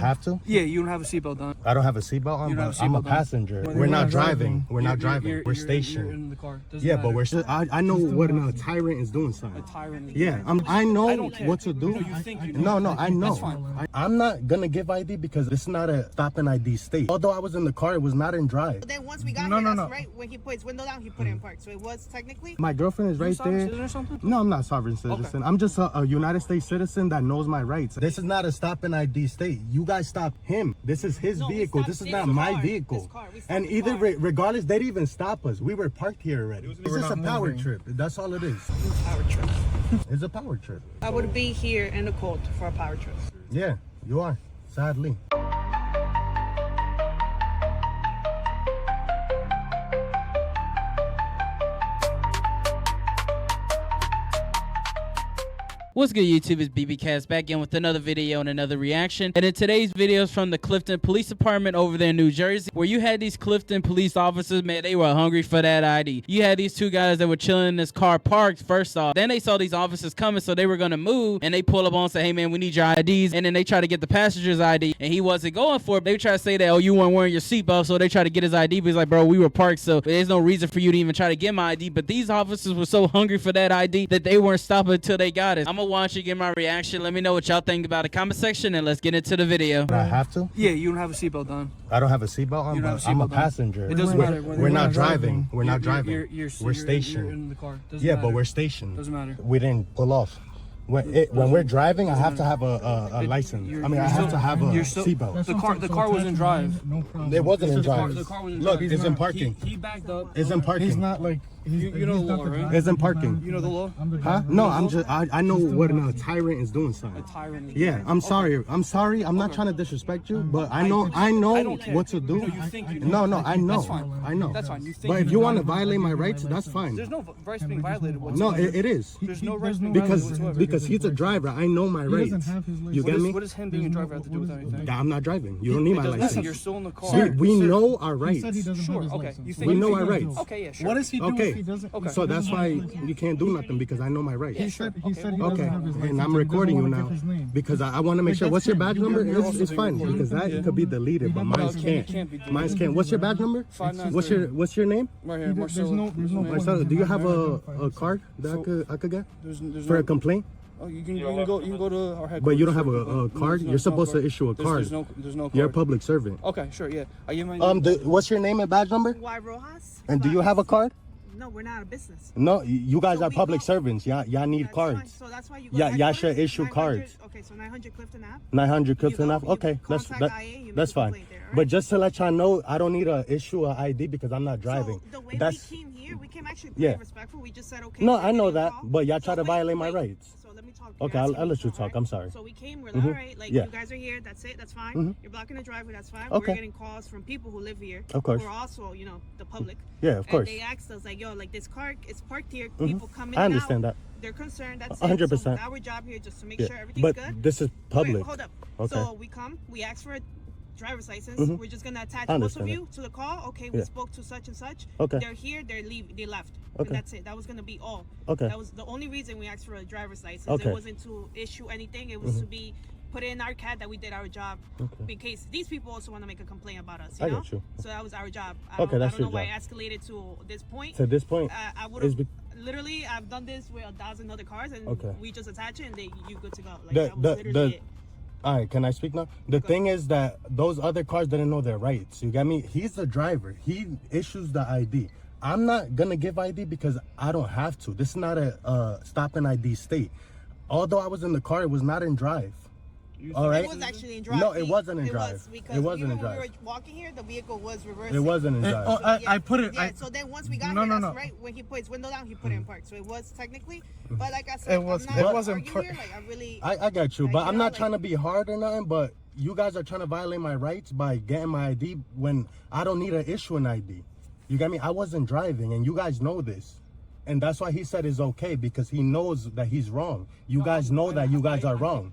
Have to? Yeah, you don't have a seatbelt on. I don't have a seatbelt on, but I'm a passenger. We're not driving. We're not driving. We're stationed. You're in the car. Yeah, but we're still. I know what a tyrant is doing, son. A tyrant. Yeah, I know what to do. No, you think you do. No, I know. That's fine. I'm not gonna give ID because this is not a stop and ID state. Although I was in the car, it was not in drive. But then once we got here, that's right when he put his window down, he put it in park. So it was technically. My girlfriend is right there. Citizen or something? No, I'm not sovereign citizen. Okay. I'm just a United States citizen that knows my rights. This is not a stop and ID state. You guys stopped him. This is his vehicle. This is not my vehicle. And either regardless, they didn't even stop us. We were parked here already. It's just a power trip. That's all it is. Power trip. It's a power trip. I would be here in the cold for a power trip. Yeah, you are. Sadly. What's good, YouTube? It's BBcast back in with another video and another reaction. And in today's video is from the Clifton Police Department over there in New Jersey, where you had these Clifton police officers, man, they were hungry for that ID. You had these two guys that were chilling in this car parked first off. Then they saw these officers coming, so they were going to move. And they pull up on and say, hey, man, we need your IDs. And then they try to get the passenger's ID. And he wasn't going for it. They try to say that, oh, you weren't wearing your seatbelt. So they try to get his ID. But he's like, bro, we were parked, so there's no reason for you to even try to get my ID. But these officers were so hungry for that ID that they weren't stopping until they got it. I'm going to watch you get my reaction. Let me know what y'all think about the comment section, and let's get into the video. I have to? Yeah, you don't have a seatbelt on. I don't have a seatbelt on, but I'm a passenger. It doesn't matter. We're not driving. We're not driving. We're stationed. You're in the car. Yeah, but we're stationed. Doesn't matter. We didn't pull off. When we're driving, I have to have a license. I mean, I have to have a seatbelt. The car was in drive. No problem. It wasn't in drive. The car was in Look, drive. it's in parking. He backed up. It's in parking. He's not like You know the law, right? It's in parking. You know the law? Huh? No, I know what a tyrant is doing, son. A tyrant. Yeah, I'm sorry. I'm sorry. I'm not trying to disrespect you, but I know what to do. No, you think you do. No, I know. That's fine. I know. That's fine. You think But if you want to violate my rights, that's fine. There's no rights being violated No, whatsoever. it is. There's no rights being violated whatsoever. Because he's a driver. I know my rights. You get me? What does him being a driver have to do with anything? I'm not driving. You don't need my Listen, license. you're still in the car. See, we know our rights. Sure, okay. We know our rights. Okay, yeah, sure. What does he do if Okay, he doesn't? Okay. so that's why you can't do nothing because I know my rights. He said he doesn't Okay, have his license. and I'm He recording you doesn't now wanna give his name. because I want to make sure. What's your badge number? also It's fine being because that could be deleted, but mine can't be can't. deleted. Mine can't. What's your badge number? 593. What's your name? Right here, There's Marcelo. no Marcelo, do you have a card that I could get There's for no, a complaint? oh, you can go to our headquarters. But you don't have a card. You're supposed to issue a card. There's no card. You're a public servant. Okay, sure, yeah. I give my What's your name and badge number? Why Rojas? And do you have a card? No, we're not a business. No, you guys So are we public go- servants. Y'all need That's fine. cards. So that's why you go Yeah, to y'all should headquarters, issue 900 cards. Okay, so 900 Clifton Ave. 900 Clifton go, Ave. you Okay, that's contact IA, you make that's a fine. complaint there, But right? just to let y'all know, I don't need to issue an ID because I'm not driving. So the way That's we came here, we came actually Yeah. pretty respectful. We just said okay. no, we're I know getting a that, call. but y'all try So to violate my wait. rights. So let me talk. Okay, You're I'll asking me let to you talk, talk. right? I'm sorry. So we came. We're like, all right, like Yeah. you guys are here. That's it. That's fine. Mhm. You're blocking the driveway. That's fine. Okay. We're getting calls from people who live here. Of course. Who are also, the public. Yeah, of course. And they asked us like, yo, like this car is parked here. Mhm. People come in I and understand out. that. They're concerned. That's 100%. it. So our job here just to make Yeah. sure everything's But good. this is public. Wait, hold up. Okay. So we come, we ask for a driver's license. Mhm. We're just gonna attach I both of understand you to the call. Okay, we Yeah. spoke to such and such. Okay. They're here. They left. Okay. And that's it. That was gonna be all. Okay. That was the only reason we asked for a driver's license. Okay. It wasn't to issue anything. It was to be put in our CAD that we did our job. Okay. In case these people also want to make a complaint about us. I You know? got you. So that was our job. Okay, that's I don't your know why job. it escalated to this point. To this point, I would it's have literally. I've done this with 1,000 other cars, and Okay. we just attach it, and you good to go. Like The- that was the- literally the- it. all right, can I speak now? The thing is that those other cars didn't know their rights. You get me? He's the driver. He issues the ID. I'm not gonna give ID because I don't have to. This is not a stop and ID state. Although I was in the car, it was not in drive. All right. It was actually in drive. No, it wasn't in It drive. was because It wasn't even in when drive. we were walking here, the vehicle was reversing. It wasn't in drive. Oh, I put it. Yeah, so then once we got No, here, no, that's no. right when he put his window down, he put it in park. So it was technically, but like I said, It was- I'm it not wasn't arguing park. here. Like I really, I got you, Like, but you I'm know, not like- trying to be hard or nothing, but you guys are trying to violate my rights by getting my ID when I don't need to issue an ID. You get me? I wasn't driving, and you guys know this. And that's why he said it's okay, because he knows that he's wrong. You guys know that you guys are wrong.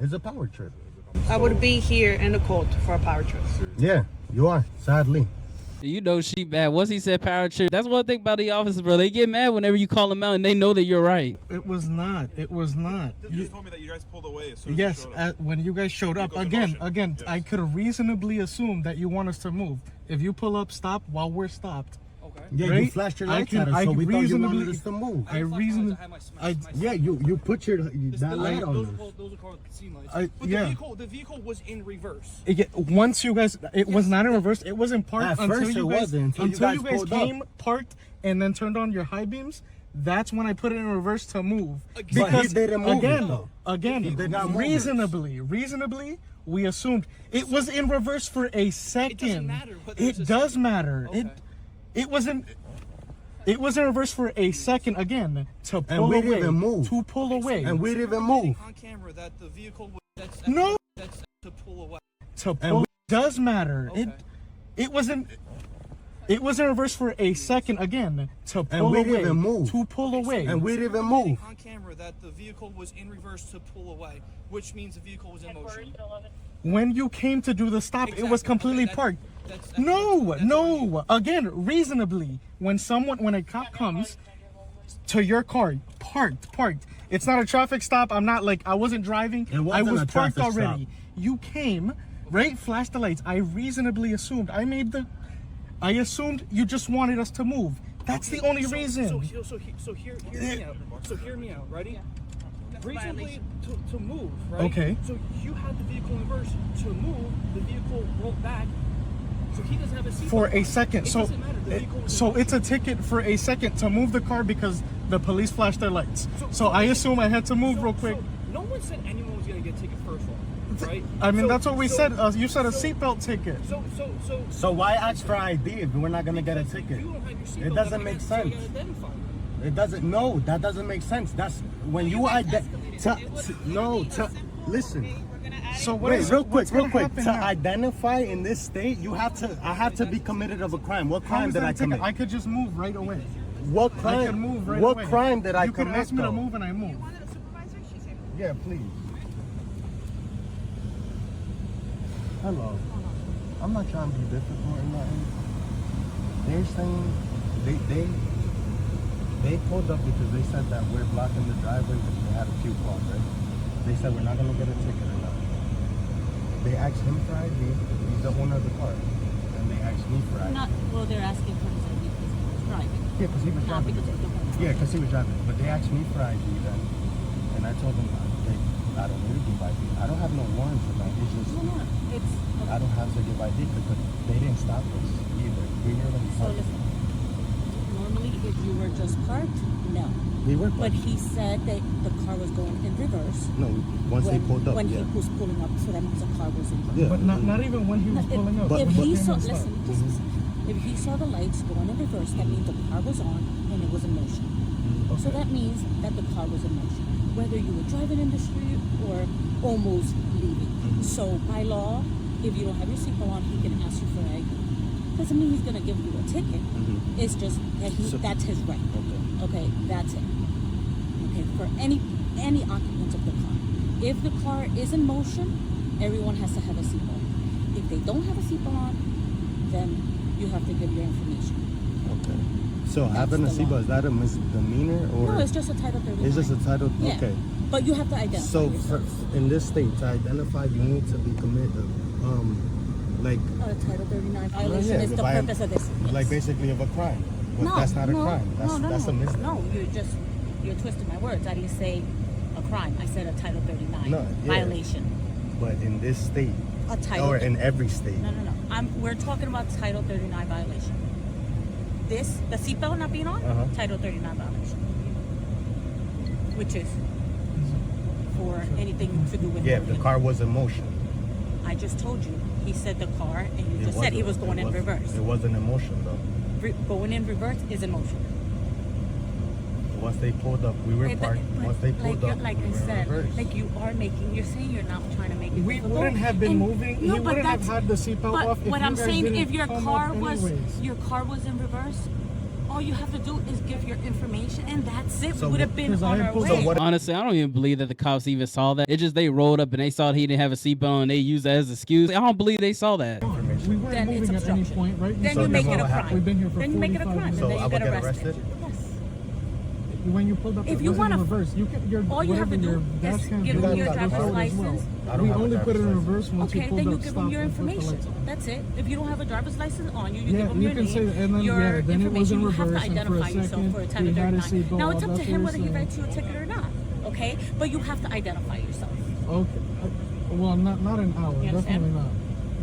It's a power trip. I would be here in the cold for a power trip. Yeah, you are, sadly. You know she bad. Once he said power trip, that's one thing about the officers, bro. They get mad whenever you call them out and they know that you're right. It was not. It was not. You just told me that you guys pulled away as soon as Yes, you showed up. when you guys showed up, Vehicle's in again, motion. Yes. I could reasonably assume that you want us to move. If you pull up, stop while we're stopped. Okay. Yeah, you Right? flashed your I lights can- at us, I so can we thought you reasonably- wanted us to move. I reason- Yeah, you put your that light on Those us. are called scene lights. I- But yeah. the vehicle was in reverse. Once you guys, it was not in reverse. It was in park At until first you it guys, wasn't, until you guys pulled up. came, parked, and then turned on your high beams. That's when I put it in reverse to move. But Because he didn't move it, again, though. He did not move it. reasonably, we assumed it was in reverse for a second. matter whether it's It a does second. matter. Okay. It wasn't. It was in reverse for a second again to pull we away. didn't even move. To pull away. And we didn't even move. On camera that the vehicle was that's to pull away. To pull does matter. Okay. It wasn't. It was in reverse for a second again to pull we away. didn't even move. To pull away. And we didn't even move. On camera that the vehicle was in reverse to pull away, which means the vehicle was in motion. When you came to do the stop, it was Exactly. completely Okay, parked. that's No, what no. Again, reasonably, when a cop comes to your car, parked. It's not a traffic stop. I'm not like I wasn't driving. It wasn't I was a parked traffic stop. already. You came, right? Flashed the lights. I reasonably assumed. I assumed you just wanted us to move. That's the only reason. So hear me out. So hear me out. Ready? Reasonably to move, right? Okay. So you had the vehicle in reverse to move. The vehicle rolled back. So he doesn't have a seat For a second. It So, doesn't matter. The vehicle was in so motion. it's a ticket for a second to move the car because the police flashed their lights. So I assume I had to move real quick. So no one said anyone was gonna get a ticket first off, right? I mean, So- that's what we so- said. You said a so- seatbelt ticket. So So why ask for ID if we're not gonna get a ticket? you don't have your seatbelt, It doesn't make so you sense. gotta identify. It doesn't. No, that doesn't make sense. That's when you listen. So what Wait, is- real what's quick. gonna happen To now? identify in this state, I have to be committed of a crime. What How crime is did that I a ticket? commit? I could just move right away. What I crime? can move right what away. crime did I You can commit? ask me to though? move and I move. You wanted a supervisor? She's here. Yeah, please. Hello. I'm not trying to be difficult or nothing. They're saying they pulled up because they said that we're blocking the driveway because they had a few calls, right? They said we're not gonna get a ticket or nothing. They asked him for ID. He's the owner of the car, and they asked me for ID. Well, they're asking for his ID because he was driving, Yeah, because he was not driving. because of the owner. Yeah, because he was driving. But they asked me for ID then, and I told them I don't need to give ID. I don't have no warrants for that. It's just No, it's I don't have to give ID because they didn't stop us either. We were already so parked. listen. Normally, if you were just parked, no. We were But parked. he said that the car was going in reverse. No, once they pulled up, When yeah. he was pulling up, so that means the car was in reverse. Yeah. But not even when he was pulling up. If when he came saw, and stopped. listen, just listen. If he saw the lights going in reverse, that means the car was on and it was in motion. So that means that the car was in motion, whether you were driving in the street or almost leaving. So by law, if you don't have your seatbelt on, he can ask you for ID. Doesn't mean he's gonna give you a ticket. It's just that that's his right. Okay, that's it. Okay, for any occupants of the car. If the car is in motion, everyone has to have a seatbelt. If they don't have a seatbelt on, then you have to give your information. Okay. So having a the law. seatbelt, is that a misdemeanor or? No, it's just a Title 39. It's just a title. Yeah. Okay. But you have to identify So yourself. in this state, to identify, you need to be committed. Like A Title 39 violation yeah, is the vi- purpose of this. like basically of a crime. But No, that's not a no, crime. That's a misdemeanor. No, you're twisting my words. I didn't say a crime. I said a Title 39 No, yeah. violation. But in this state, A Title or in every state. No. We're talking about Title 39 violation. The seatbelt not being on, Title 39 violation. Which is for anything to do with Yeah, if the moving. car was in motion. I just told you. He said the car, and you just said he was going in reverse. It wasn't in motion though. Going in reverse is in motion. Once they pulled up, we were parked. Once they pulled up, like we I were in said, reverse. like you're saying you're not trying to make it. We difficult. wouldn't have been And- moving. He No, but wouldn't have that's- had the seatbelt but off if what you I'm guys saying, didn't if your come car up was anyways. in reverse, all you have to do is give your information, and that's it. So We would have been because I on our pulled way. up- what- Honestly, I don't even believe that the cops even saw that. It just they rolled up and they saw he didn't have a seatbelt and they used that as an excuse. I don't believe they saw that. Information. information. We weren't Then it's moving at any obstruction. point, right? Then So you make then it a what crime. happened? We've been here for Then you make it a 45 crime, minutes. So and then I you will get get arrested. arrested? Yes. When you pulled up, If it you wasn't wanna- in reverse. You can, your, All you have to whatever do your is dash cam give is, them your you'll driver's show it as license. well. I don't We have a only put it driver's in license. reverse once Okay, you pulled then you up, give stop, them your and put the lights information. on. That's it. If you don't have a driver's license on you, you Yeah, give them you your can name, say, and then, your yeah, then it was information. in You have to reverse, and for a identify yourself second, for a he time of had his 39. seatbelt Now off. it's up to That's him what whether he you're writes you a ticket or not. Okay, but you have to identify yourself. Okay. Well, not an hour. You understand? Definitely not.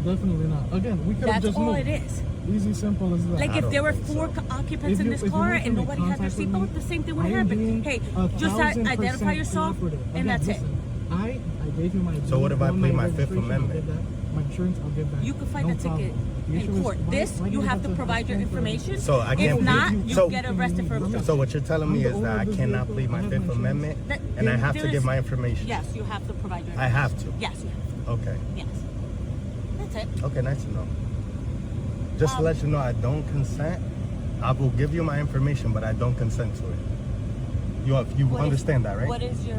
Definitely not. Again, we could have That's just all moved. it is. Easy, simple as that. Like I if don't there were think four so. occupants If in you- this if you car make and any nobody had their contact with me, seatbelt, the same thing would I am happen. being Hey, a just 1000% identify yourself, cooperative. and that's it. Listen, I gave you my. So what if I bill, plead my registration, Fifth I'll Amendment? give that. My insurance, I'll give that. You can fight No that ticket problem. The issue in is, court. why- This, why do you have to to provide your ask for it? information. So I If can't not, plead- you so- get arrested for obstruction. So what you're telling me is that I cannot plead my Fifth Amendment, That- and I have to there give is- my information. Yes, you have to provide your I information. have to. Yes, you have to. Okay. Yes. That's it. Okay, nice to know. Just to let you know, I don't consent. I will give you my information, but I don't consent to it. You What is- understand that, right? What is your,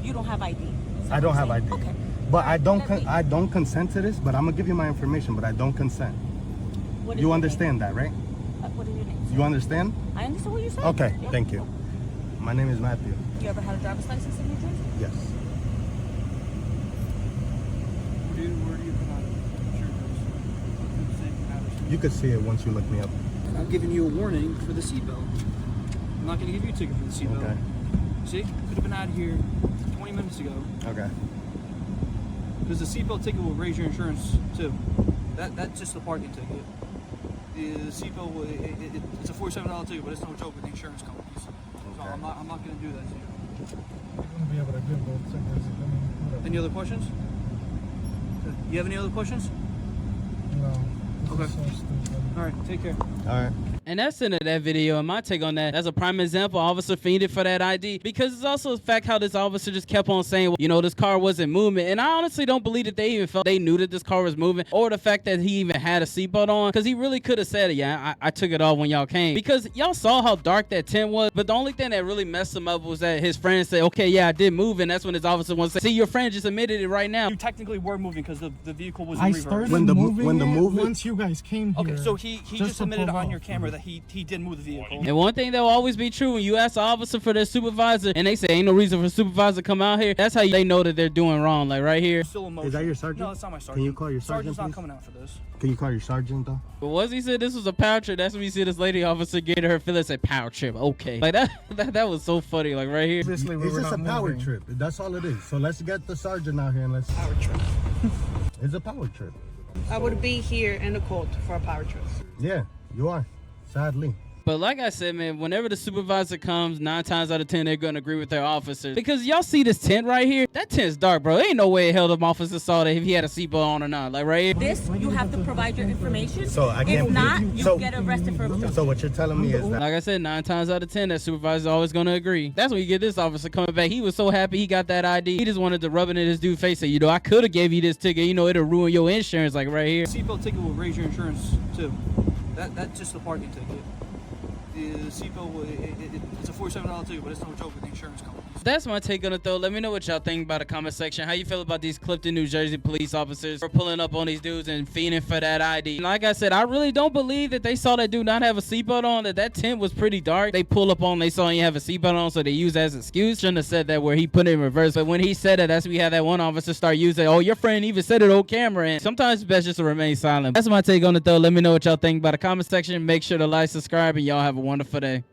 you don't have ID? Is that I don't what have you're ID. saying? Okay. But I don't Let me- I don't consent to this. But I'm gonna give you my information, but I don't consent. What is You your understand that, right? name? What is your name? You understand? I understand what you're saying. Okay, Yep. thank you. My name is Matthew. You ever had a driver's license in New Jersey? Yes. Where do you come out? Sure, it goes. Same address. You could see it once you look me up. I'm giving you a warning for the seatbelt. I'm not going to give you a ticket for the seatbelt. Okay. See, could have been out of here 20 minutes ago. Okay. Because the seatbelt ticket will raise your insurance too. That's just the parking ticket. The seatbelt, it's a $47 ticket, but it's no joke with the insurance companies. So Okay. I'm not going to do that to you. I wouldn't be able to give both tickets. I mean, whatever. Any other questions? You have any other questions? No. This Okay. is so stupid. All right, take care. All right. And that's the end of that video. And my take on that, that's a prime example. Officer fiended for that ID, because it's also the fact how this officer just kept on saying, well, you know, this car wasn't moving. And I honestly don't believe that they even felt they knew that this car was moving, or the fact that he even had a seatbelt on, because he really could have said, yeah, I took it off when y'all came, because y'all saw how dark that tent was. But the only thing that really messed him up was that his friend said, okay, yeah, I did move. And that's when his officer wants to say, see, your friend just admitted it right now. You technically were moving because the vehicle was in I reverse. started When the moving it movement- once you guys came here. Okay, so he just to admitted pull on off. your camera that he did move the vehicle. And one thing that will always be true, when you ask the officer for their supervisor and they say ain't no reason for a supervisor to come out here, that's how they know that they're doing wrong. Like right here. Still in motion. Is that your sergeant? No, it's not my sergeant. Can you call your sergeant, Sergeant's not please? coming out for this. Can you call your sergeant though? But once he said this was a power trip, that's when you see this lady officer get her feelings, say power trip. Okay. Like that was so funny. Like right here. Obviously, we It's were just a not power moving. trip. That's all it is. So let's get the sergeant out here and let's. Power trip. It's a power trip. I would be here in the court for a power trip. Yeah, you are. Sadly. But like I said, man, whenever the supervisor comes, 9 times out of 10, they're going to agree with their officers. Because y'all see this tent right here? That tent's dark, bro. There ain't no way in hell them officers saw that if he had a seatbelt on or not. Like right here. This, you have to provide your information. So I can't. If not, you so, get arrested for obstruction. so what you're telling me is that Like I said, 9 times out of 10, that supervisor's always going to agree. That's when you get this officer coming back. He was so happy he got that ID. He just wanted to rub it in his dude's face. Say, you know, I could have gave you this ticket. You know, it'll ruin your insurance. Like right here. Seatbelt ticket will raise your insurance too. That's just the parking ticket. The seatbelt, it's a $47 ticket, but it's no joke with the insurance companies. That's my take on it, though. Let me know what y'all think about the comment section. How you feel about these Clifton, New Jersey police officers for pulling up on these dudes and fiending for that ID? And like I said, I really don't believe that they saw that dude not have a seatbelt on, that tent was pretty dark. They pull up on, they saw he have a seatbelt on, so they use that as an excuse. Shouldn't have said that where he put it in reverse. But when he said that, that's when we had that one officer start using, oh, your friend even said it on camera. And sometimes it's best just to remain silent. That's my take on it, though. Let me know what y'all think about the comment section. Make sure to like, subscribe, and y'all have a wonderful day.